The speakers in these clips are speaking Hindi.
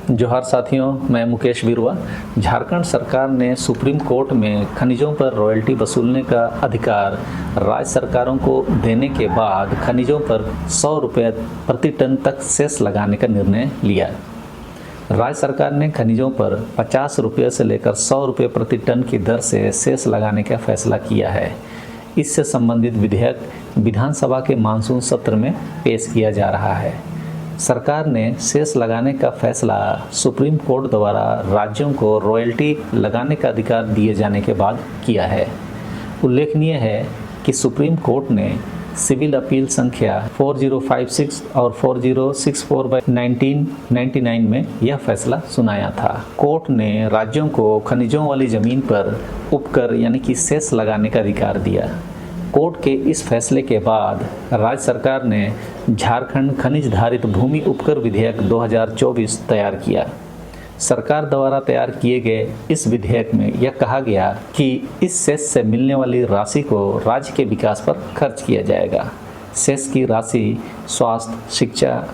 जोहार साथियों, मैं मुकेश बिरुआ। झारखंड सरकार ने सुप्रीम कोर्ट में खनिजों पर रॉयल्टी वसूलने का अधिकार राज्य सरकारों को देने के बाद खनिजों पर 100 रुपये प्रति टन तक सेस लगाने का निर्णय लिया। राज्य सरकार ने खनिजों पर 50 रुपये से लेकर 100 रुपये प्रति टन की दर से सेस लगाने का फैसला किया है। इससे संबंधित विधेयक विधानसभा के मानसून सत्र में पेश किया जा रहा है। सरकार ने सेस लगाने का फैसला सुप्रीम कोर्ट द्वारा राज्यों को रॉयल्टी लगाने का अधिकार दिए जाने के बाद किया है। उल्लेखनीय है कि सुप्रीम कोर्ट ने सिविल अपील संख्या 4056 और 4064/1999 में यह फैसला सुनाया था। कोर्ट ने राज्यों को खनिजों वाली जमीन पर उपकर यानी कि सेस लगाने का अधिकार दिया। कोर्ट के इस फैसले के बाद राज्य सरकार ने झारखंड खनिज धारित भूमि उपकर विधेयक 2024 तैयार किया। सरकार द्वारा तैयार किए गए इस विधेयक में यह कहा गया कि इस सेस से मिलने वाली राशि को राज्य के विकास पर खर्च किया जाएगा। सेस की राशि स्वास्थ्य, शिक्षा,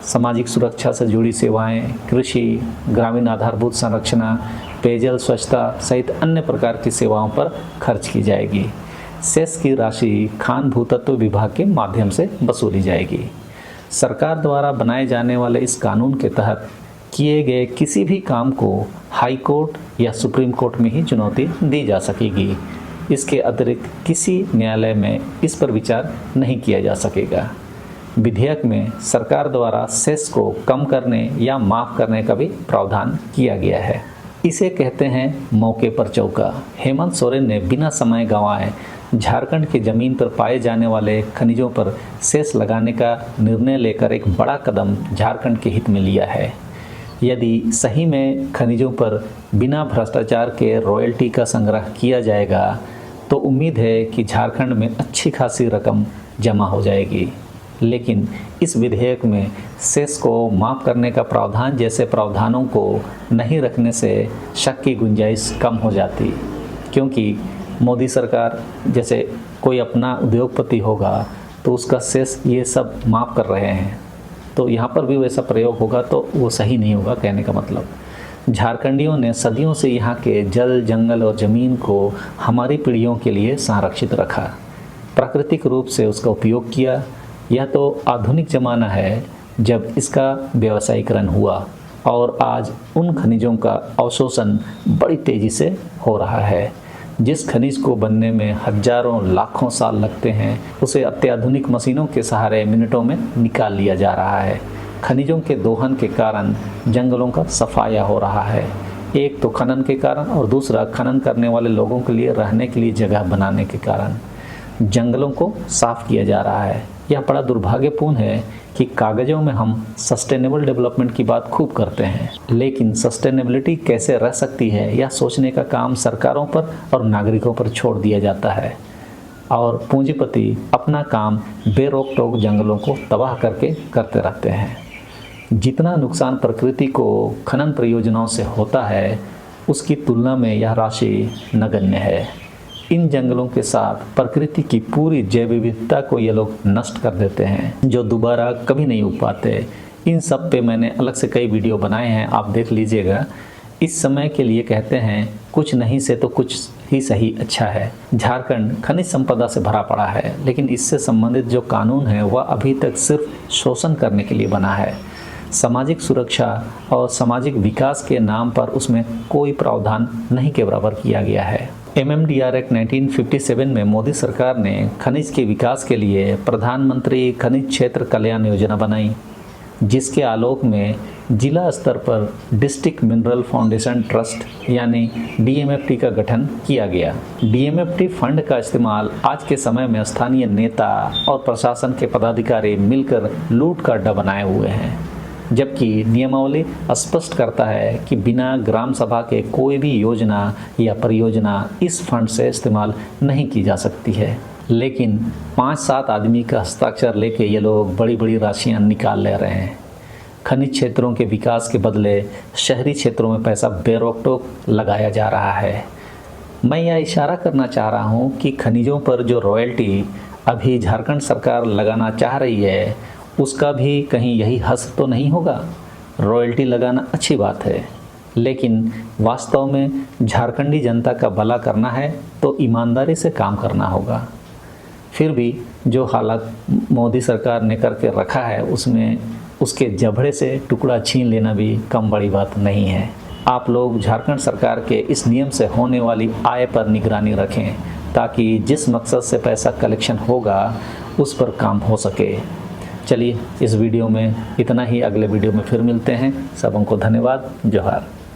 सामाजिक सुरक्षा से जुड़ी सेवाएं, कृषि, ग्रामीण आधारभूत संरचना, पेयजल स्वच्छता सहित अन्य प्रकार की सेवाओं पर खर्च की जाएगी। सेस की राशि खान भूतत्व विभाग के माध्यम से वसूली जाएगी। सरकार द्वारा बनाए जाने वाले इस कानून के तहत किए गए किसी भी काम को हाई कोर्ट या सुप्रीम कोर्ट में ही चुनौती दी जा सकेगी। इसके अतिरिक्त किसी न्यायालय में इस पर विचार नहीं किया जा सकेगा। विधेयक में सरकार द्वारा सेस को कम करने या माफ़ करने का भी प्रावधान किया गया है। इसे कहते हैं मौके पर चौका। हेमंत सोरेन ने बिना समय गंवाए झारखंड की ज़मीन पर पाए जाने वाले खनिजों पर सेस लगाने का निर्णय लेकर एक बड़ा कदम झारखंड के हित में लिया है। यदि सही में खनिजों पर बिना भ्रष्टाचार के रॉयल्टी का संग्रह किया जाएगा तो उम्मीद है कि झारखंड में अच्छी खासी रकम जमा हो जाएगी। लेकिन इस विधेयक में सेस को माफ़ करने का प्रावधान जैसे प्रावधानों को नहीं रखने से शक की गुंजाइश कम हो जाती, क्योंकि मोदी सरकार जैसे कोई अपना उद्योगपति होगा तो उसका सेस ये सब माफ़ कर रहे हैं, तो यहाँ पर भी वैसा प्रयोग होगा तो वो सही नहीं होगा। कहने का मतलब झारखंडियों ने सदियों से यहाँ के जल, जंगल और ज़मीन को हमारी पीढ़ियों के लिए संरक्षित रखा, प्राकृतिक रूप से उसका उपयोग किया। यह तो आधुनिक ज़माना है जब इसका व्यवसायीकरण हुआ और आज उन खनिजों का अवशोषण बड़ी तेज़ी से हो रहा है। जिस खनिज को बनने में हजारों लाखों साल लगते हैं उसे अत्याधुनिक मशीनों के सहारे मिनटों में निकाल लिया जा रहा है। खनिजों के दोहन के कारण जंगलों का सफाया हो रहा है। एक तो खनन के कारण और दूसरा खनन करने वाले लोगों के लिए रहने के लिए जगह बनाने के कारण जंगलों को साफ किया जा रहा है। यह बड़ा दुर्भाग्यपूर्ण है कि कागज़ों में हम सस्टेनेबल डेवलपमेंट की बात खूब करते हैं, लेकिन सस्टेनेबिलिटी कैसे रह सकती है यह सोचने का काम सरकारों पर और नागरिकों पर छोड़ दिया जाता है और पूंजीपति अपना काम बेरोक टोक जंगलों को तबाह करके करते रहते हैं। जितना नुकसान प्रकृति को खनन परियोजनाओं से होता है उसकी तुलना में यह राशि नगण्य है। इन जंगलों के साथ प्रकृति की पूरी जैव विविधता को ये लोग नष्ट कर देते हैं, जो दोबारा कभी नहीं उग पाते। इन सब पे मैंने अलग से कई वीडियो बनाए हैं, आप देख लीजिएगा। इस समय के लिए कहते हैं कुछ नहीं से तो कुछ ही सही अच्छा है। झारखंड खनिज संपदा से भरा पड़ा है, लेकिन इससे संबंधित जो कानून है वह अभी तक सिर्फ शोषण करने के लिए बना है। सामाजिक सुरक्षा और सामाजिक विकास के नाम पर उसमें कोई प्रावधान नहीं के बराबर किया गया है। MMDR एक्ट 1957 में मोदी सरकार ने खनिज के विकास के लिए प्रधानमंत्री खनिज क्षेत्र कल्याण योजना बनाई, जिसके आलोक में जिला स्तर पर डिस्ट्रिक्ट मिनरल फाउंडेशन ट्रस्ट यानी DMFT का गठन किया गया। DMFT फंड का इस्तेमाल आज के समय में स्थानीय नेता और प्रशासन के पदाधिकारी मिलकर लूट का अड्डा बनाए हुए हैं, जबकि नियमावली स्पष्ट करता है कि बिना ग्राम सभा के कोई भी योजना या परियोजना इस फंड से इस्तेमाल नहीं की जा सकती है। लेकिन 5-7 आदमी का हस्ताक्षर लेके ये लोग बड़ी बड़ी राशियां निकाल ले रहे हैं। खनिज क्षेत्रों के विकास के बदले शहरी क्षेत्रों में पैसा बेरोक टोक लगाया जा रहा है। मैं यह इशारा करना चाह रहा हूँ कि खनिजों पर जो रॉयल्टी अभी झारखंड सरकार लगाना चाह रही है उसका भी कहीं यही हश्र तो नहीं होगा। रॉयल्टी लगाना अच्छी बात है, लेकिन वास्तव में झारखंडी जनता का भला करना है तो ईमानदारी से काम करना होगा। फिर भी जो हालात मोदी सरकार ने करके रखा है उसमें उसके जबड़े से टुकड़ा छीन लेना भी कम बड़ी बात नहीं है। आप लोग झारखंड सरकार के इस नियम से होने वाली आय पर निगरानी रखें ताकि जिस मकसद से पैसा कलेक्शन होगा उस पर काम हो सके। चलिए इस वीडियो में इतना ही, अगले वीडियो में फिर मिलते हैं। सबको धन्यवाद। जोहार।